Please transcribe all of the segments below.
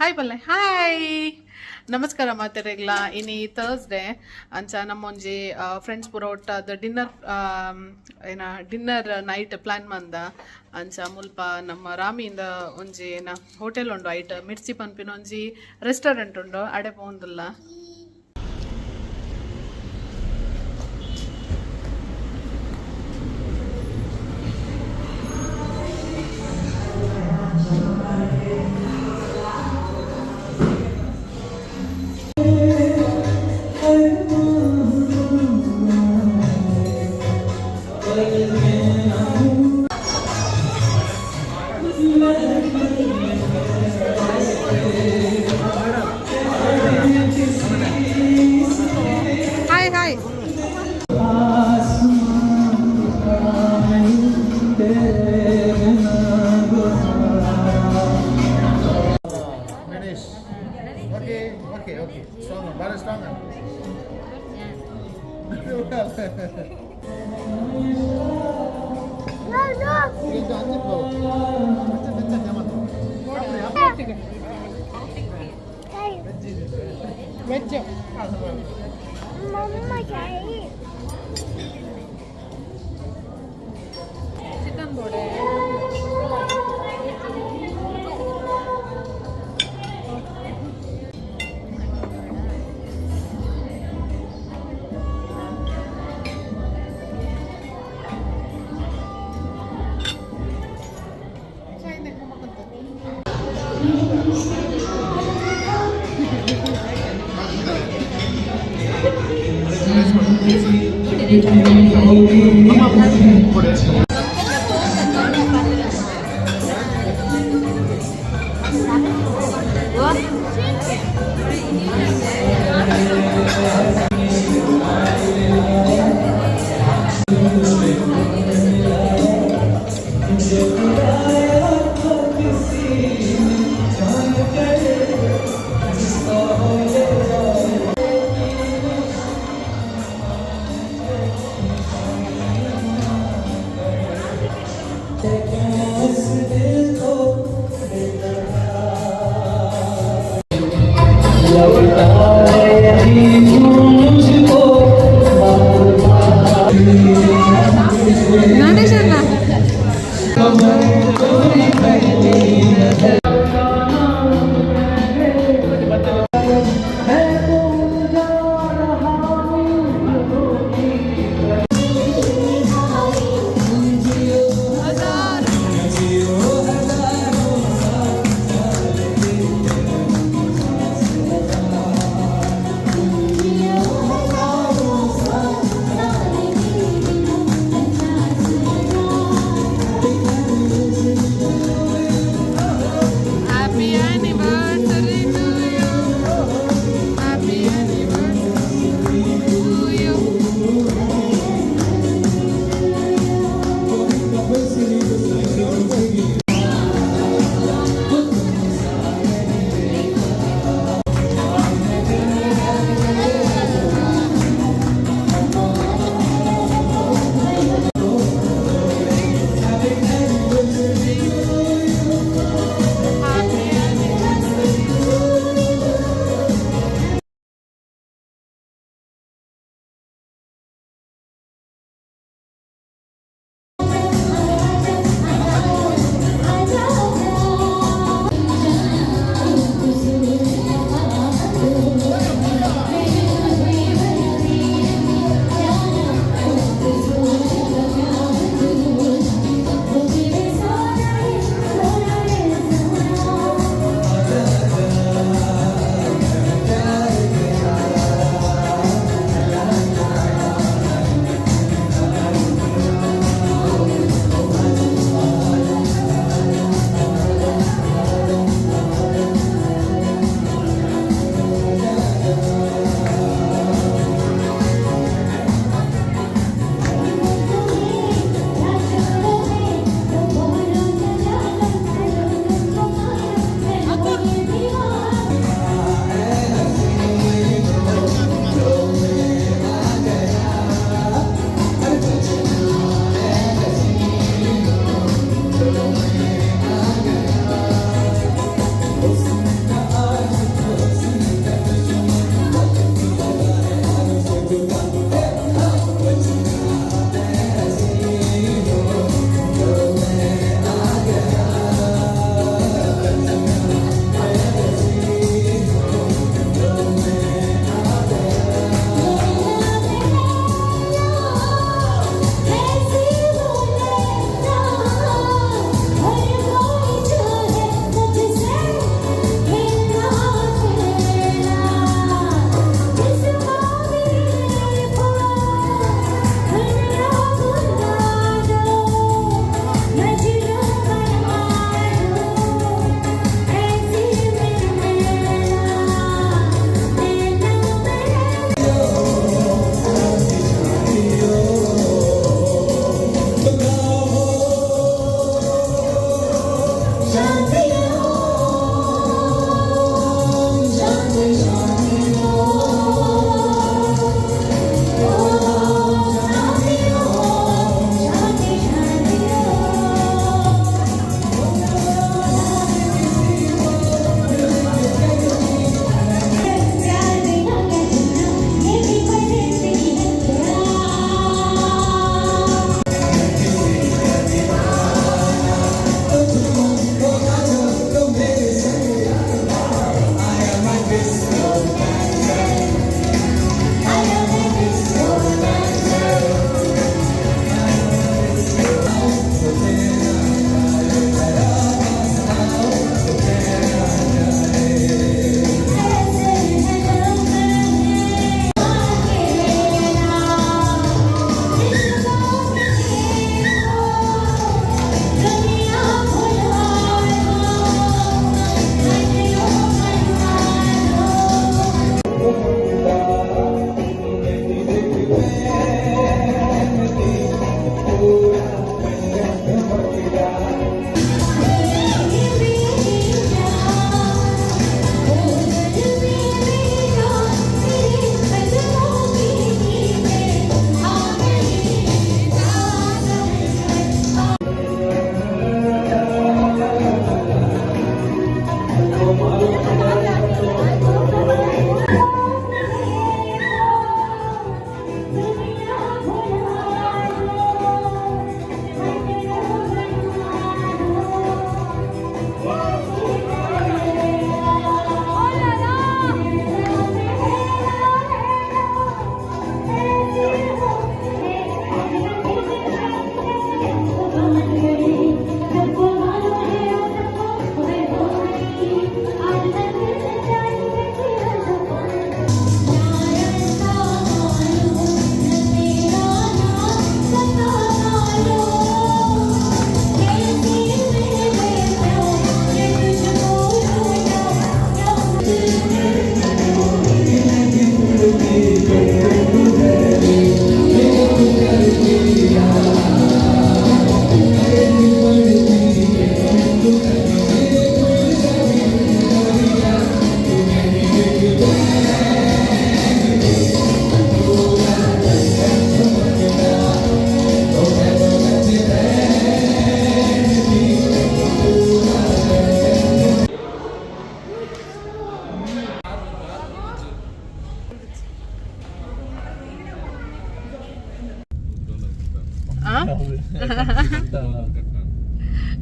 Hi ಪಲ್ಲೆ hi ನಮಸ್ಕಾರ ಮಾತೆರೆಗ್ಲ ಇನಿ ಥರ್ಸ್ಡೇ ಅಂಚ ನಮ್ಮೊಂಜಿ ಫ್ರೆಂಡ್ಸ್ ಪೂರ ಒಟ್ಟಾದ ಡಿನ್ನರ್ ನೈಟ್ ಪ್ಲಾನ್ ಮಂದ ಅಂಚ ಮುಲ್ಪ ನಮ್ಮ ರಾಮಿಯಿಂದ ಒಂಜಿ ಹೋಟೆಲ್ ಉಂಡು ಐಟ್ ಮಿರ್ಚಿ ಪನ್ಪಿನ ಒಂಜಿ ರೆಸ್ಟೋರೆಂಟ್ ಉಂಡು ಅಡೆ ಪೋಂದುಲ್ಲ. Okay. Stronger, better stronger. Veg. Chicken bode.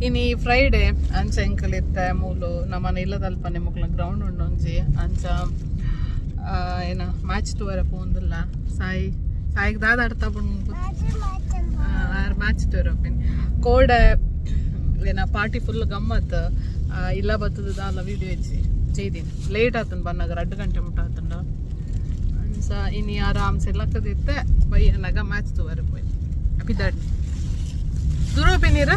ಇನ್ನು ಫ್ರೈಡೇ ಅಂಚ ಎಂಕಲ್ ಇತ್ತೆ ಮೂಲು ನಮ್ಮನೆ ಇಲ್ಲದಲ್ಪನೆ ಮುಕ್ಲ ಗ್ರೌಂಡ್ ಉಂಡೊಂಜಿ ಅಂಚ ಏನ ಮ್ಯಾಚ್ ತೂವರೆ ಪೋಂದಿಲ್ಲ ಸಾಯಿಗೆ ದಾದಾಡ್ತಾ ಬಂದು ಮ್ಯಾಚ್ ತೂವರೆ ಹೋಗ್ತೀನಿ ಕೋಡೆ ಏನ ಪಾರ್ಟಿ ಫುಲ್ ಗಮ್ಮತ್ ಇಲ್ಲ ಬತ್ತದ ದಾಲ ವಿಡಿಯೋ ಇಜ್ಜಿ ചെയ്തിന് ಲೇಟ್ ಆತನ ಬನ್ನಾಗ 2 ಗಂಟೆ ಮುಟ್ಟ ಆತಂಡ ಅಂಚ ಇನ್ನು ಆರಾಮ್ಸೆ ಲಕ್ಕದಿತ್ತೆ ಬೈಯನಾಗ ಮ್ಯಾಚ್ ತೂವರೆ ಪೋಯ್ ಅಪಿದಾಡಿ ದೂರ ಹೋಗ್ತೀನಿರ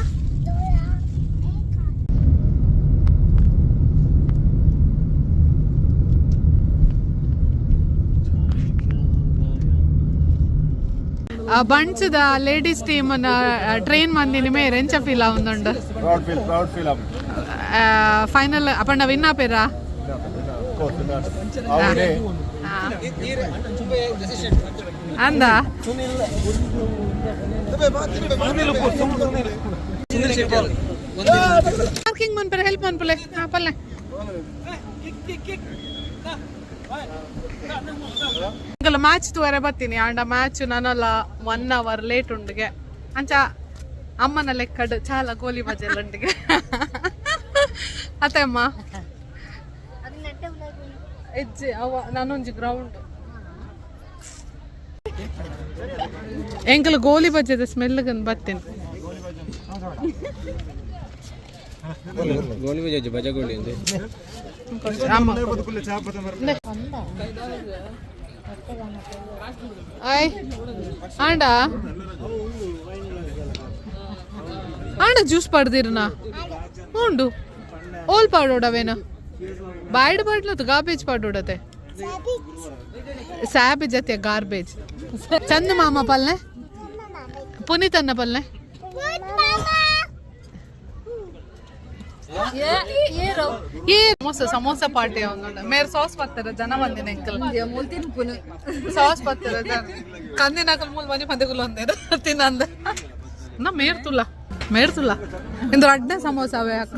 ಬಂಟ್ಸ್ ಲೇಡೀಸ್ ಟೀಮ್ ಟ್ರೈನ್ ಮಂದಿನ ಮೇಲೆ ಎಂಚ ಫೀಲ್ ಆಗುಂದುಂಡು ಪ್ರೌಡ್ ಫೀಲ್ ಫೈನಲ್ ಅಪ್ಪಣ್ಣ ವಿನ್ ಆಪೇರಾ ಅಂದ ಪಾರ್ಕಿಂಗ್ ಮನ್ಪರೆ ಹೆಲ್ಪ್ ಮನ್ಪಲೆ ಪಲ್ಲೆ ಮ್ಯಾಚ್ ತೂವರೆ ಬರ್ತೀನಿ ಆಂಡ ಮ್ಯಾಚ್ ನಾನಲ್ಲ 1 hour ಲೇಟ್ ಉಂಡಿಗೆ ಅಂಚ ಅಮ್ಮನ ಲೆಕ್ಕಡ್ ಚಾಲ ಗೋಲಿ ಬಜೆಲ್ಲಂಡಿಗೆ ಅತ್ತೆ ಅಮ್ಮ ಹೆಜ್ಜೆ ಅವ ನಾನೊಂಜಿ ಗ್ರೌಂಡ್ ಎಂಕಲ್ ಗೋಲಿ ಬಜ್ಜದ ಸ್ಮೆಲ್ಗನ್ ಬರ್ತೀನಿ ಗೋಲಿ ಬಜೆ ಬಜ ಗೋಲಿ ಅಂದೆ ಆಂಡ ಆಂಡ ಜ್ಯೂಸ್ ಪಡ್ದಿರ್ನಾ ಉಂಡು ಓಲ್ ಪಾಡೋಡವೇನ ಬಾಯ್ಡ್ ಪಾಡ್ಲತ್ತು ಗಾರ್ಬೇಜ್ ಪಾಡೋಡತೆ ಸ್ಯಾಬ್ ಜತೆ ಗಾರ್ಬೇಜ್ ಚಂದ ಮಾಮ ಪಲ್ಲೆ ಪುನೀತನ್ನ ಪಲ್ಲೆ ಸಮೋಸ ಪಾರ್ಟಿ ಮೇರ್ ಸಾಸ್ ಬರ್ತಾರೆ ಜನ ಬಂದಿನ ಅಂಕಲ್ ಸಾಸ್ ಬರ್ತಾರೆ ಜನ ಕಂದಿನ ಅಂಕಲ್ ಮೂಲ ಮನೆ ಮಂದಿಗುಲು ಅಂದೇನು ತಿನ್ನಂದ ನಾ ಮೇರ್ತುಲ್ಲ ಇಂದು ಅಡ್ಡೆ ಸಮೋಸ ಅವೇ ಹಾಕ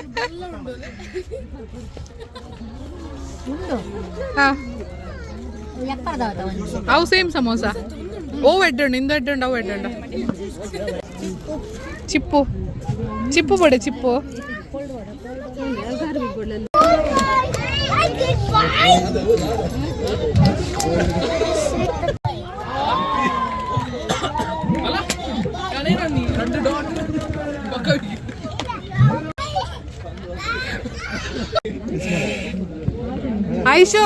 ಅವು ಸೇಮ್ ಸಮೋಸ ಓ ಎಡ್ಡಂಡು ಇಂದು ಎಡ್ಡಂಡು ಅವು ಎಡ್ಡಂಡು ಚಿಪ್ಪು ಬಡೆ ಚಿಪ್ಪು ಐಶೋ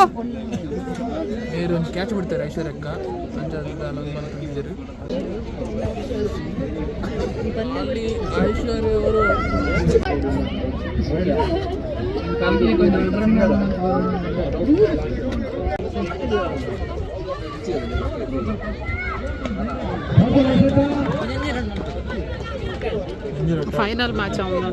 ಒಂದು ಕ್ಯಾಚ್ ಬಿಡ್ತಾರೆ ಐಶ್ವರ್ಯಕ್ಕ ಅಂತಿದ್ದರು ಅಲ್ಲಿ ಐಶ್ವರ್ಯ ಅವರು ಫೈನಲ್ ಮ್ಯಾಚ್ ಅವನು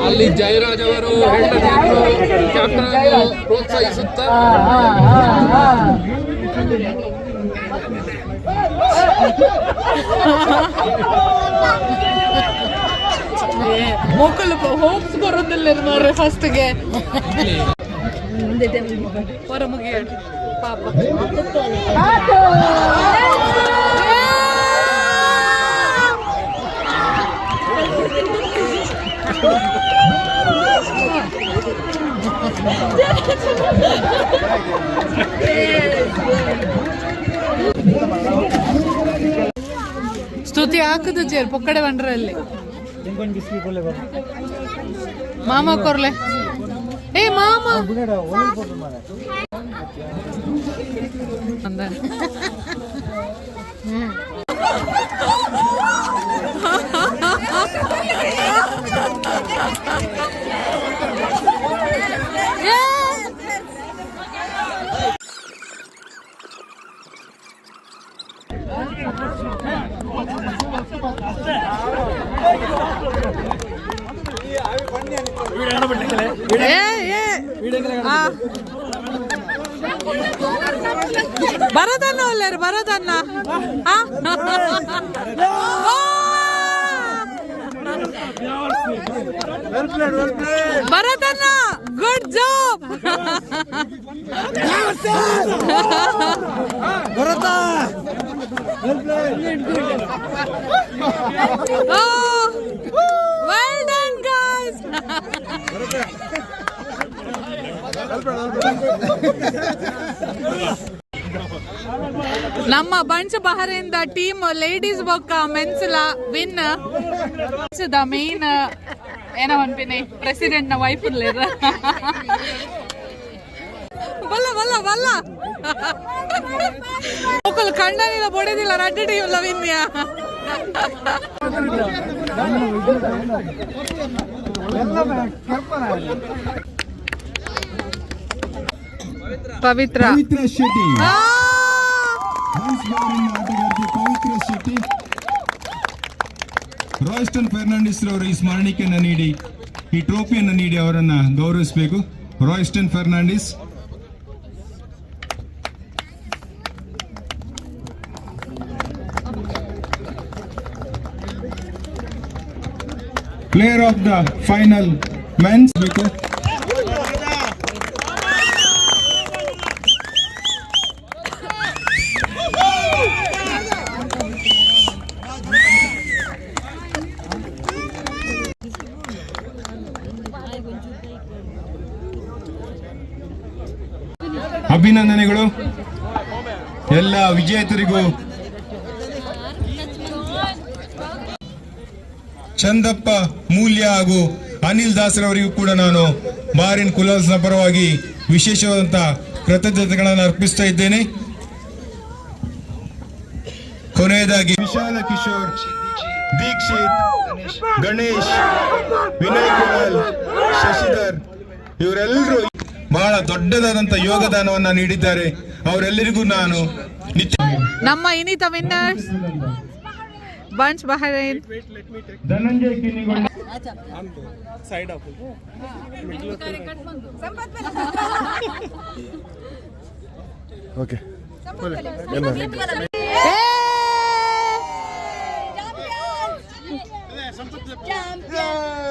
ಅಲ್ಲಿ ಜಯರಾಜ್ ಅವರು ಕ್ಯಾಪ್ಟನ್ ಪ್ರೋತ್ಸಾಹಿಸುತ್ತಾ ಮಕ್ಕಳು ಹೋಪ್ಸ್ ಬರೋದಿಲ್ಲ ಮಾರ್ರೆ ಫಸ್ಟ್ಗೆ ಹೊರ ಮುಗಿಯ ಪಾಪ ಸ್ತುತಿ ಹಾಕದು ಜೇರ್ ಪೊಕ್ಕಡೆ ಬಂಡ್ರಲ್ಲಿ ಮಾಮ ಕೊರ್ಲೆ ಏ ಮಾಮ ಅಂದ ಬರೋದನ್ನ ಒಳ್ಳೆಯರು ಬರೋದನ್ನ ಭರತಣ್ಣ good job. Bharat well done guys. ನಮ್ಮ Bunts Bahrain the team ladies ಬೊಕ್ಕ ಮೆನ್ಸ್ ಲ ವಿನ್ ದ ಮೇನ್ ಏನೋ ಅನ್ಪಿನಿ ಪ್ರೆಸಿಡೆಂಟ್ ನ ವೈಫ್ ಇರ್ಲಿರ ಬಲ್ಲ ಬಲ್ಲ ಬಲ್ಲ ಮಕ್ಕಳು ಕಣ್ಣನಿಲ್ಲ ಬೊಡೆದಿಲ್ಲ ರಡ್ಡಿ ಟೀಮ್ ಲ ವಿನ್ಯ. ಪವಿತ್ರ ಶೆಟ್ಟಿ ಪವಿತ್ರ ಶೆಟ್ಟಿ ರಾಯ್ಸ್ಟನ್ ಫೆರ್ನಾಂಡಿಸ್ ರವರು ಈ ಸ್ಮರಣಿಕೆಯನ್ನು ನೀಡಿ ಈ ಟ್ರೋಫಿಯನ್ನು ನೀಡಿ ಅವರನ್ನ ಗೌರವಿಸಬೇಕು. Royston Fernandes player of the final men's ಬೇಕು. ಅಭಿನಂದನೆಗಳು ಎಲ್ಲ ವಿಜೇತರಿಗೂ. ಚಂದಪ್ಪ ಮೂಲ್ಯ ಹಾಗೂ ಅನಿಲ್ ದಾಸರವರಿಗೂ ಕೂಡ ನಾನು ಬಹರೇನ್ ಕುಲಾಲ್ಸ್ನ ಪರವಾಗಿ ವಿಶೇಷವಾದಂತಹ ಕೃತಜ್ಞತೆಗಳನ್ನು ಅರ್ಪಿಸ್ತಾ ಇದ್ದೇನೆ. ಕೊನೆಯದಾಗಿ ವಿಶಾಲ ಕಿಶೋರ್, ದೀಕ್ಷಿತ್, ಗಣೇಶ್, ವಿನಯ್ ಕುಲಾಲ್, ಶಶಿಧರ್ ಇವರೆಲ್ಲರೂ ಬಹಳ ದೊಡ್ಡದಾದಂತ ಯೋಗದಾನವನ್ನ ನೀಡಿದ್ದಾರೆ. ಅವರೆಲ್ಲರಿಗೂ ನಾನು ನಮ್ಮ ಇನ್ನಿತ ವಿನ್ನರ್ಸ್ ಬಂಚ್ ಬಹರೇನ್. ಧನಂಜಯ್ ಕಿನಿಗೊಂಡ ಸೈಡ್ ಆಫ್ ಓಕೆ ಚಾಂಪಿಯನ್